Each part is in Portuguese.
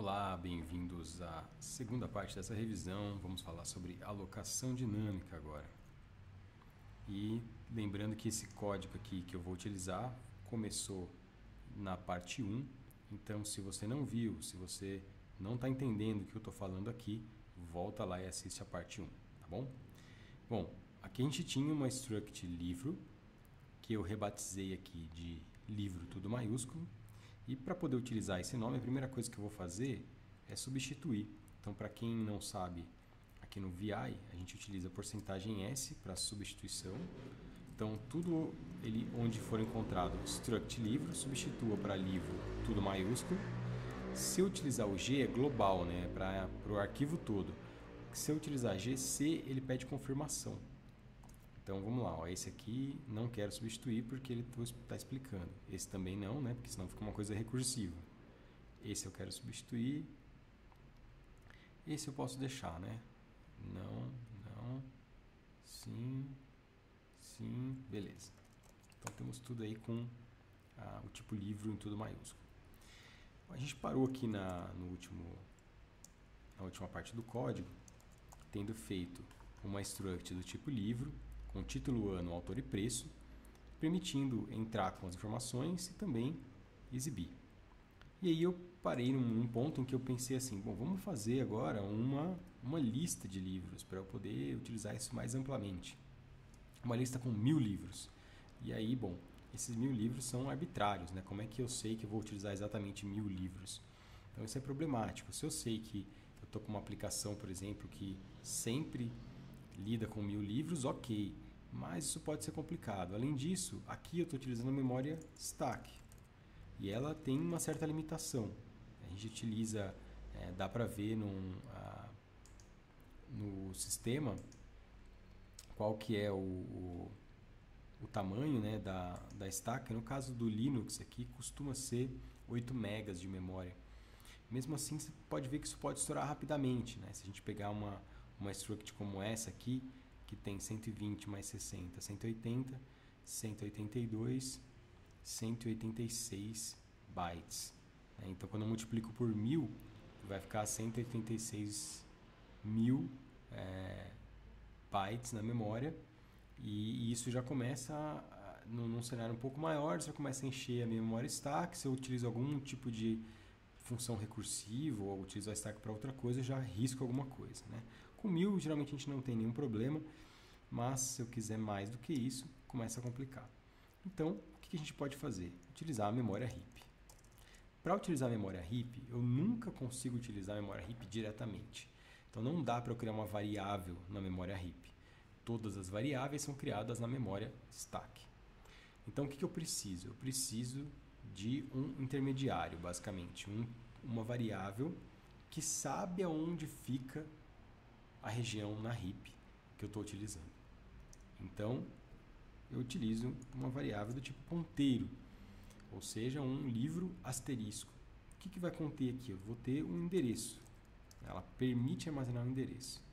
Olá, bem-vindos à segunda parte dessa revisão. Vamos falar sobre alocação dinâmica agora. E lembrando que esse código aqui que eu vou utilizar começou na parte 1. Então, se você não viu, se você não está entendendo o que eu estou falando aqui, volta lá e assiste a parte 1, tá bom? Bom, aqui a gente tinha uma struct livro, que eu rebatizei aqui de livro tudo maiúsculo. E para poder utilizar esse nome, a primeira coisa que eu vou fazer é substituir. Então, para quem não sabe, aqui no VI a gente utiliza porcentagem %S para substituição. Então, tudo onde for encontrado struct livro, substitua para livro tudo maiúsculo. Se eu utilizar o G, é global, né, para o arquivo todo. Se eu utilizar GC, ele pede confirmação. Então vamos lá, ó. Esse aqui não quero substituir porque ele está explicando. Esse também não, né? Porque senão fica uma coisa recursiva. Esse eu quero substituir. Esse eu posso deixar, né? Não, não, sim, sim, beleza. Então temos tudo aí com o tipo livro em tudo maiúsculo. A gente parou aqui na última parte do código, tendo feito uma struct do tipo livro, com título, ano, autor e preço, permitindo entrar com as informações e também exibir. E aí eu parei num ponto em que eu pensei assim, bom, vamos fazer agora uma lista de livros para eu poder utilizar isso mais amplamente. Uma lista com 1000 livros. E aí, bom, esses 1000 livros são arbitrários, né? Como é que eu sei que eu vou utilizar exatamente 1000 livros? Então isso é problemático. Se eu sei que eu estou com uma aplicação, por exemplo, que sempre lida com 1000 livros, ok, mas isso pode ser complicado. Além disso, aqui eu estou utilizando a memória stack e ela tem uma certa limitação. A gente utiliza, dá para ver no sistema qual que é o tamanho, né, da stack. No caso do Linux aqui costuma ser 8 megas de memória. Mesmo assim, você pode ver que isso pode estourar rapidamente, né? Se a gente pegar uma struct como essa aqui, que tem 120 mais 60, 180, 182, 186 bytes. Então, quando eu multiplico por 1000, vai ficar 186.000 bytes na memória. E isso já começa, num cenário um pouco maior, já começa a encher a minha memória stack. Se eu utilizo algum tipo de função recursiva ou utilizo a stack para outra coisa, já risco alguma coisa, né? Com 1000, geralmente a gente não tem nenhum problema, mas se eu quiser mais do que isso, começa a complicar. Então, o que a gente pode fazer? Utilizar a memória heap. Para utilizar a memória heap, eu nunca consigo utilizar a memória heap diretamente. Então, não dá para eu criar uma variável na memória heap. Todas as variáveis são criadas na memória stack. Então, o que eu preciso? Eu preciso de um intermediário, basicamente, uma variável que sabe aonde fica a região na heap que eu estou utilizando. Então, eu utilizo uma variável do tipo ponteiro, ou seja, um livro asterisco. O que vai conter aqui? Eu vou ter um endereço. Ela permite armazenar um endereço.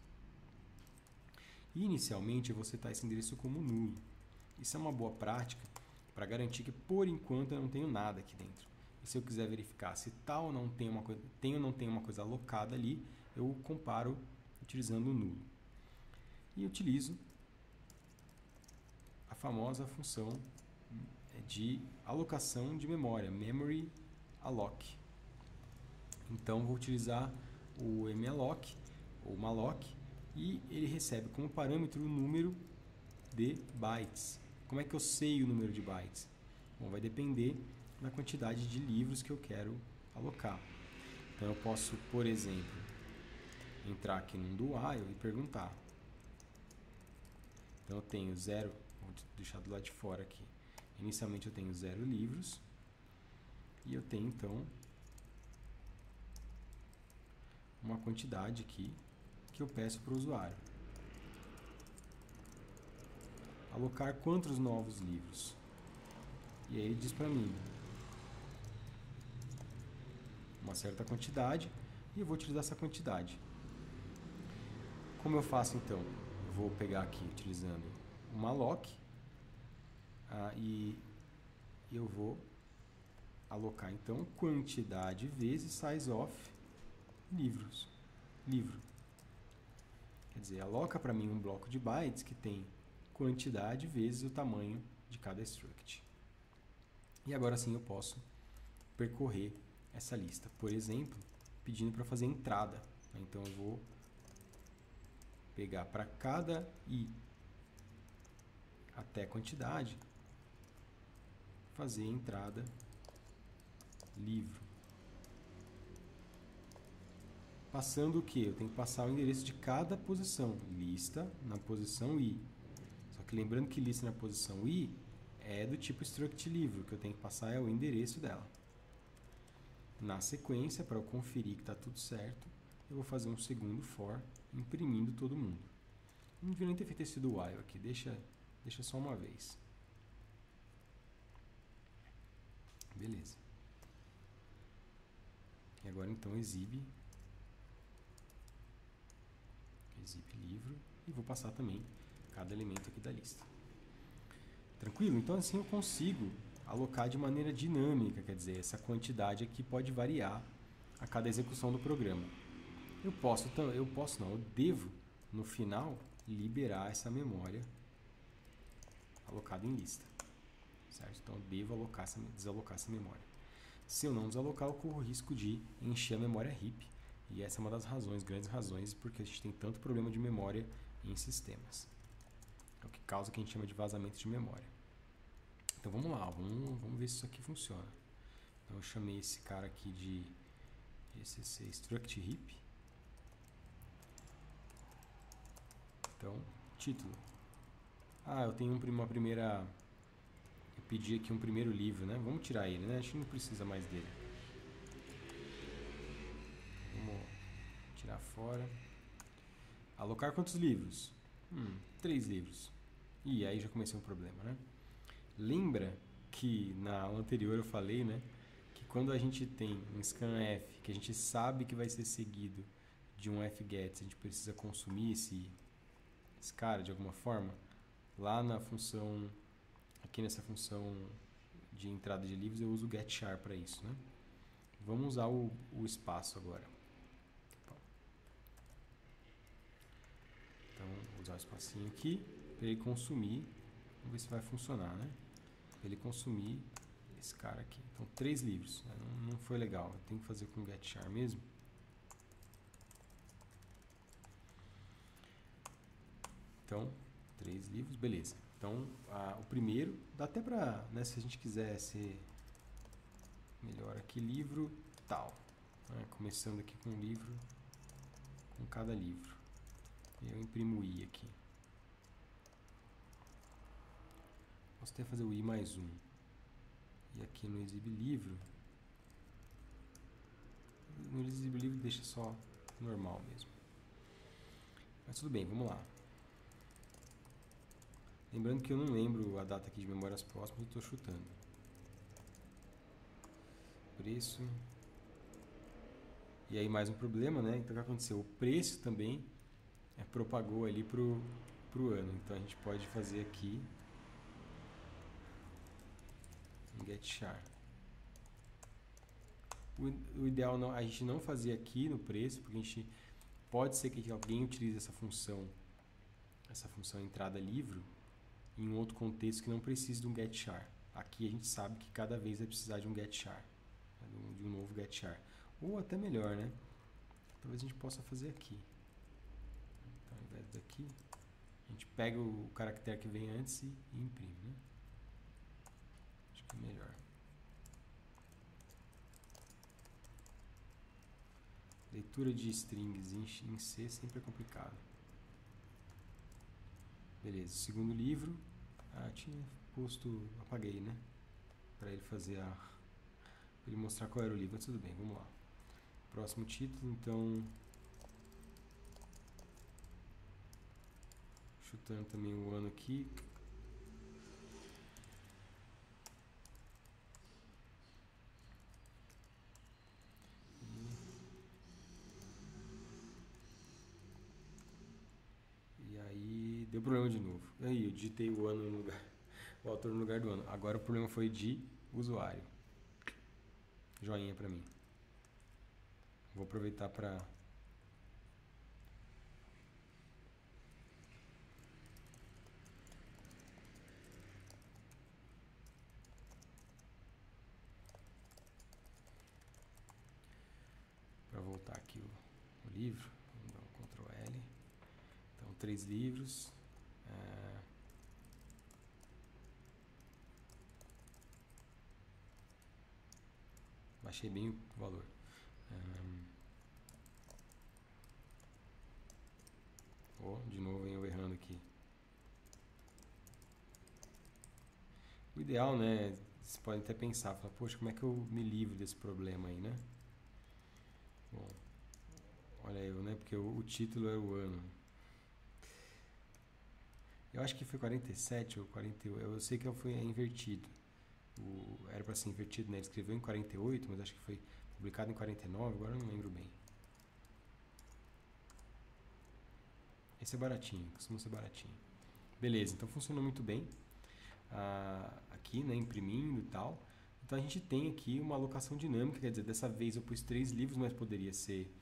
E, inicialmente, eu vou setar esse endereço como nulo. Isso é uma boa prática para garantir que, por enquanto, eu não tenho nada aqui dentro. E se eu quiser verificar se tal ou não tem uma coisa, tem ou não tem uma coisa alocada ali, eu comparo utilizando o nulo. E utilizo a famosa função de alocação de memória, memory alloc. Então, vou utilizar o malloc, ou malloc, e ele recebe como parâmetro o número de bytes. Como é que eu sei o número de bytes? Bom, vai depender da quantidade de livros que eu quero alocar. Então eu posso, por exemplo, entrar aqui num do while e perguntar. Então eu tenho 0, vou deixar do lado de fora aqui. Inicialmente eu tenho 0 livros e eu tenho então uma quantidade aqui que eu peço para o usuário. Alocar quantos novos livros? E aí ele diz para mim uma certa quantidade e eu vou utilizar essa quantidade. Como eu faço então? Eu vou pegar aqui utilizando o malloc e eu vou alocar então quantidade vezes size of livros, livro. Quer dizer, aloca para mim um bloco de bytes que tem quantidade vezes o tamanho de cada struct. E agora sim eu posso percorrer essa lista. Por exemplo, pedindo para fazer entrada. Então eu vou pegar para cada i até quantidade, fazer entrada livro. Passando o que? Eu tenho que passar o endereço de cada posição. Lista na posição i. Só que lembrando que lista na posição i é do tipo struct livro. O que eu tenho que passar é o endereço dela. Na sequência, para eu conferir que está tudo certo, eu vou fazer um segundo for, imprimindo todo mundo. Não devia nem ter feito esse do while aqui. Deixa só uma vez. Beleza. E agora então exibe livro e vou passar também cada elemento aqui da lista. Tranquilo? Então assim eu consigo alocar de maneira dinâmica, quer dizer, essa quantidade aqui pode variar a cada execução do programa. Eu devo no final liberar essa memória alocada em lista. Certo? Então eu devo desalocar essa memória. Se eu não desalocar, eu corro o risco de encher a memória heap. E essa é uma das grandes razões, porque a gente tem tanto problema de memória em sistemas. É o que causa o que a gente chama de vazamento de memória. Então vamos lá, vamos ver se isso aqui funciona. Então eu chamei esse cara aqui de GCC struct heap. Então, título. Eu tenho uma primeira... Eu pedi aqui um primeiro livro, né? Vamos tirar ele, né? A gente não precisa mais dele. Vamos tirar fora. Alocar quantos livros? 3 livros. E aí já comecei um problema, né? Lembra que na aula anterior eu falei, né? Que quando a gente tem um scanf, que a gente sabe que vai ser seguido de um fget, a gente precisa consumir esse cara de alguma forma, lá na função, aqui nessa função de entrada de livros, eu uso o getChar para isso, né? Vamos usar o espaço agora. Então, vou usar o espacinho aqui para ele consumir. Vamos ver se vai funcionar, né? Para ele consumir esse cara aqui. Então, 3 livros. Né? Não foi legal. Eu tenho que fazer com o getChar mesmo. Então, 3 livros, beleza. Então, o primeiro, dá até para, né, se a gente quiser ser melhor aqui, livro tal. Né? Começando aqui com um livro, com cada livro. Eu imprimo o i aqui. Posso até fazer o i mais 1. E aqui no exibe livro, deixa só normal mesmo. Mas tudo bem, vamos lá. Lembrando que eu não lembro a data aqui de memórias próximas, eu estou chutando. Preço. E aí mais um problema, né? Então o que aconteceu? O preço também propagou ali pro ano. Então a gente pode fazer aqui um getChar. O ideal a gente não fazer aqui no preço, porque a gente pode ser que alguém utilize essa função entrada livro em um outro contexto que não precise de um getChar. Aqui a gente sabe que cada vez vai precisar de um getChar, de um novo getChar. Ou até melhor, né? Talvez a gente possa fazer aqui. Então, ao invés daqui, a gente pega o caractere que vem antes e imprime, né? Acho que é melhor. Leitura de strings em C sempre é complicado. Beleza, segundo livro. Tinha posto, apaguei, né? Para ele fazer para ele mostrar qual era o livro, mas tudo bem, vamos lá. Próximo título, então. Chutando também o ano aqui. E aí deu problema de novo. Aí eu digitei o ano no lugar, o autor no lugar do ano. Agora o problema foi de usuário. Joinha pra mim. Vou aproveitar para voltar aqui o livro. Vamos dar um Ctrl L. Então, 3 livros. Baixei bem o valor. De novo eu errando aqui. O ideal, né? Você pode até pensar, falar, poxa, como é que eu me livro desse problema aí, né? Bom, olha eu, né? Porque o título é o ano. Eu acho que foi 47 ou 48. Eu sei que foi invertido. Era para ser invertido, né? Ele escreveu em 48, mas acho que foi publicado em 49, agora eu não lembro bem. Esse é baratinho, costuma ser baratinho. Beleza, então funcionou muito bem. Aqui, né, imprimindo e tal. Então a gente tem aqui uma alocação dinâmica, quer dizer, dessa vez eu pus 3 livros, mas poderia ser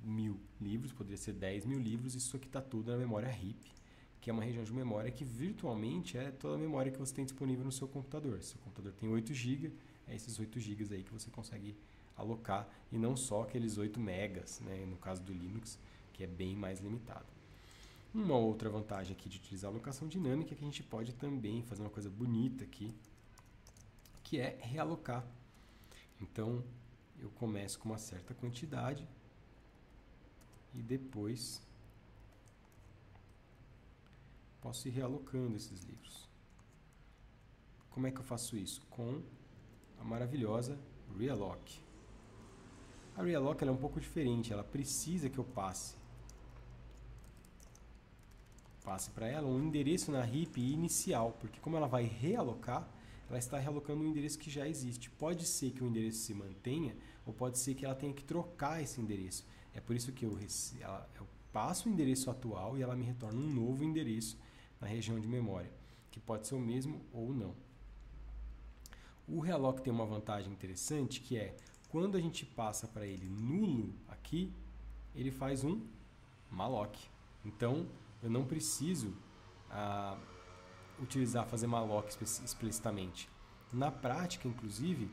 1000 livros, poderia ser 10.000 livros. Isso aqui está tudo na memória RIP, que é uma região de memória que virtualmente é toda a memória que você tem disponível no seu computador. Se o computador tem 8 GB, é esses 8 GB aí que você consegue alocar, e não só aqueles 8 megas, né, no caso do Linux, que é bem mais limitado. Uma outra vantagem aqui de utilizar a alocação dinâmica é que a gente pode também fazer uma coisa bonita aqui, que é realocar. Então, eu começo com uma certa quantidade e depois posso ir realocando esses livros. Como é que eu faço isso? Com a maravilhosa Realloc. A Realloc ela é um pouco diferente, ela precisa que eu passe para ela um endereço na RIP inicial, porque como ela vai realocar, ela está realocando um endereço que já existe. Pode ser que o endereço se mantenha, ou pode ser que ela tenha que trocar esse endereço. É por isso que eu passo o endereço atual e ela me retorna um novo endereço na região de memória, que pode ser o mesmo ou não. O realloc tem uma vantagem interessante, que é quando a gente passa para ele nulo aqui, ele faz um malloc. Então, eu não preciso fazer malloc explicitamente. Na prática, inclusive,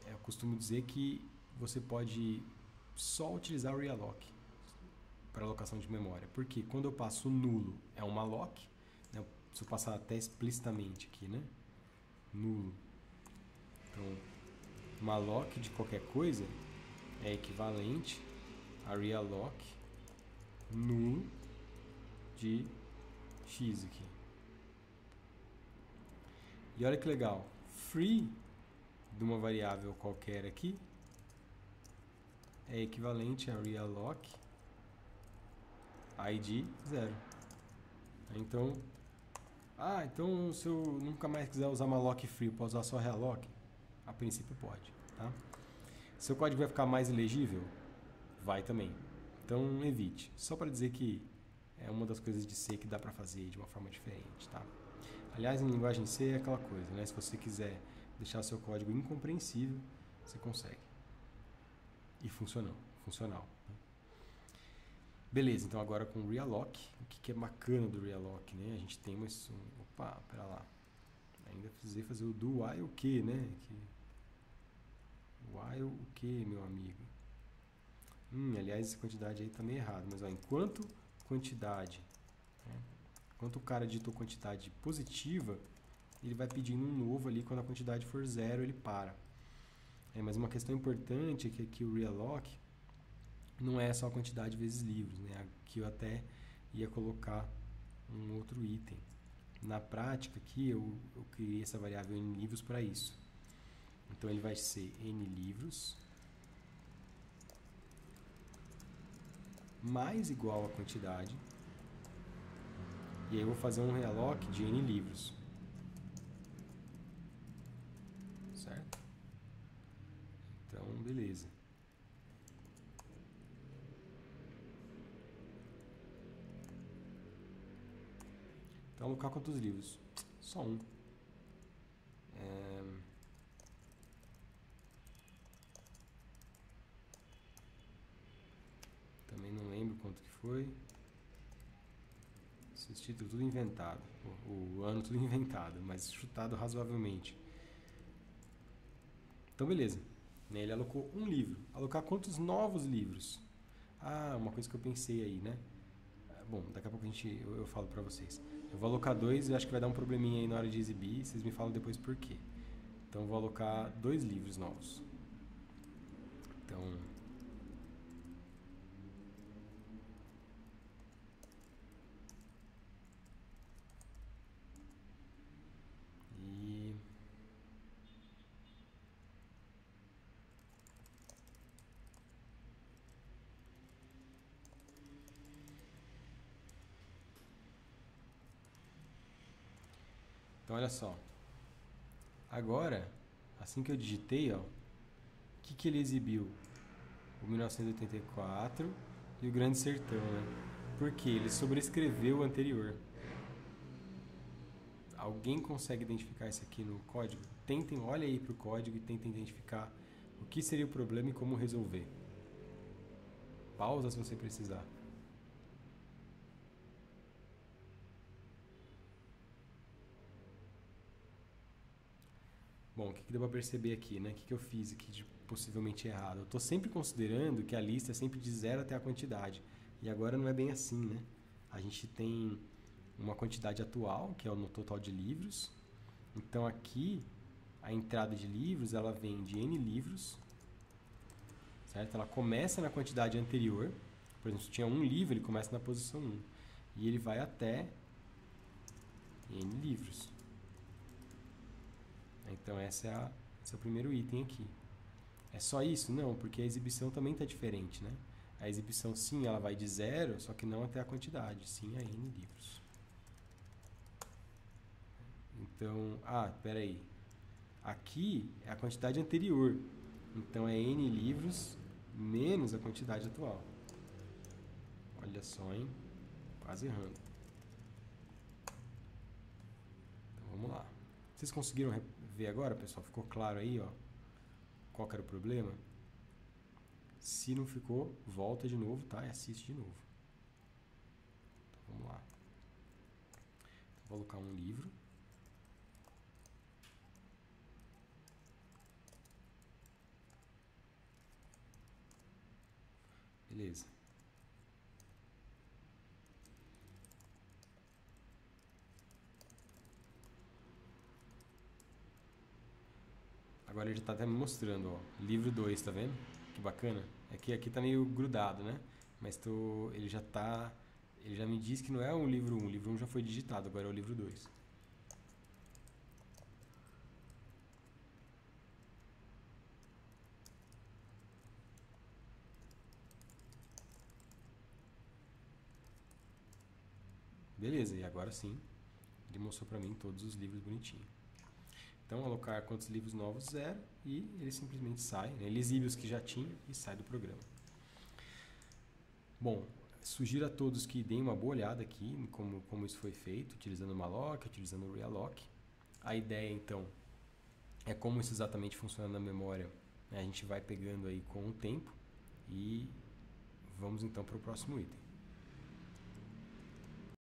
eu costumo dizer que você pode só utilizar o realloc para alocação de memória. Porque quando eu passo nulo é um malloc, né? Se eu passar até explicitamente aqui, né? Nulo. Então, malloc de qualquer coisa é equivalente a realloc nulo de x aqui. E olha que legal, free de uma variável qualquer aqui é equivalente a realloc id 0. Então, então se eu nunca mais quiser usar malloc free, eu posso usar só realloc? A princípio pode, tá? Seu código vai ficar mais ilegível? Vai também. Então evite. Só para dizer que é uma das coisas de C que dá para fazer de uma forma diferente, tá? Aliás, em linguagem C é aquela coisa, né? Se você quiser deixar seu código incompreensível, você consegue. E funcional. Né? Beleza, então agora com o realloc, o que é bacana do realloc, né? A gente tem opa, pera lá. Ainda precisei fazer o do while o que, né? While o que, meu amigo? Aliás, essa quantidade aí tá meio errado, mas ó, enquanto quantidade, né? Enquanto o cara digitou quantidade positiva, ele vai pedindo um novo ali, quando a quantidade for 0, ele para. Mas uma questão importante é que aqui o realloc não é só a quantidade vezes livros, né? Aqui eu até ia colocar um outro item. Na prática aqui eu criei essa variável n livros para isso. Então ele vai ser n livros mais igual a quantidade. E aí eu vou fazer um realloc de n livros. Certo? Então, beleza. Então, alocar quantos livros? Só um. Também não lembro quanto que foi. Esses títulos tudo inventado. O ano tudo inventado, mas chutado razoavelmente. Então, beleza. Ele alocou um livro. Alocar quantos novos livros? Ah, uma coisa que eu pensei aí, né? Bom, daqui a pouco eu falo pra vocês. Eu vou alocar 2 e acho que vai dar um probleminha aí na hora de exibir. Vocês me falam depois por quê. Então, eu vou alocar 2 livros novos. Então... E... Então, olha só. Agora, assim que eu digitei, ó, o que ele exibiu? O 1984 e o Grande Sertão, né? Porque ele sobrescreveu o anterior. Alguém consegue identificar isso aqui no código? Tentem, olha aí para o código e tentem identificar o que seria o problema e como resolver. Pausa se você precisar. Bom, o que deu para perceber aqui, né? O que eu fiz aqui de possivelmente errado? Eu estou sempre considerando que a lista é sempre de 0 até a quantidade. E agora não é bem assim, né? A gente tem uma quantidade atual, que é no total de livros. Então aqui, a entrada de livros, ela vem de N livros, certo? Ela começa na quantidade anterior. Por exemplo, se tinha um livro, ele começa na posição 1. E ele vai até N livros. Então esse é o primeiro item aqui. É só isso? Não, porque a exibição também está diferente, né? A exibição, sim, ela vai de 0, só que não até a quantidade, sim a N livros. Então, espera aí. Aqui é a quantidade anterior. Então é N livros menos a quantidade atual. Olha só, hein? Quase errando. Então vamos lá. Vocês conseguiram ver agora, pessoal? Ficou claro aí, ó, qual que era o problema? Se não ficou, volta de novo, tá? E assiste de novo. Então vamos lá. Vou colocar um livro. Beleza. Agora ele já está até me mostrando, ó. Livro 2, tá vendo? Que bacana. É que aqui tá meio grudado, né? Mas ele já me diz que não é o livro 1. O livro 1 já foi digitado, agora é o livro 2. Beleza, e agora sim, ele mostrou para mim todos os livros bonitinho. Então, alocar quantos livros novos? 0, e ele simplesmente sai, né? Ele exibe os que já tinha e sai do programa. Bom, sugiro a todos que deem uma boa olhada aqui em como isso foi feito, utilizando o malloc, utilizando o realloc. A ideia, então, é como isso exatamente funciona na memória, né? A gente vai pegando aí com o tempo e vamos então para o próximo item.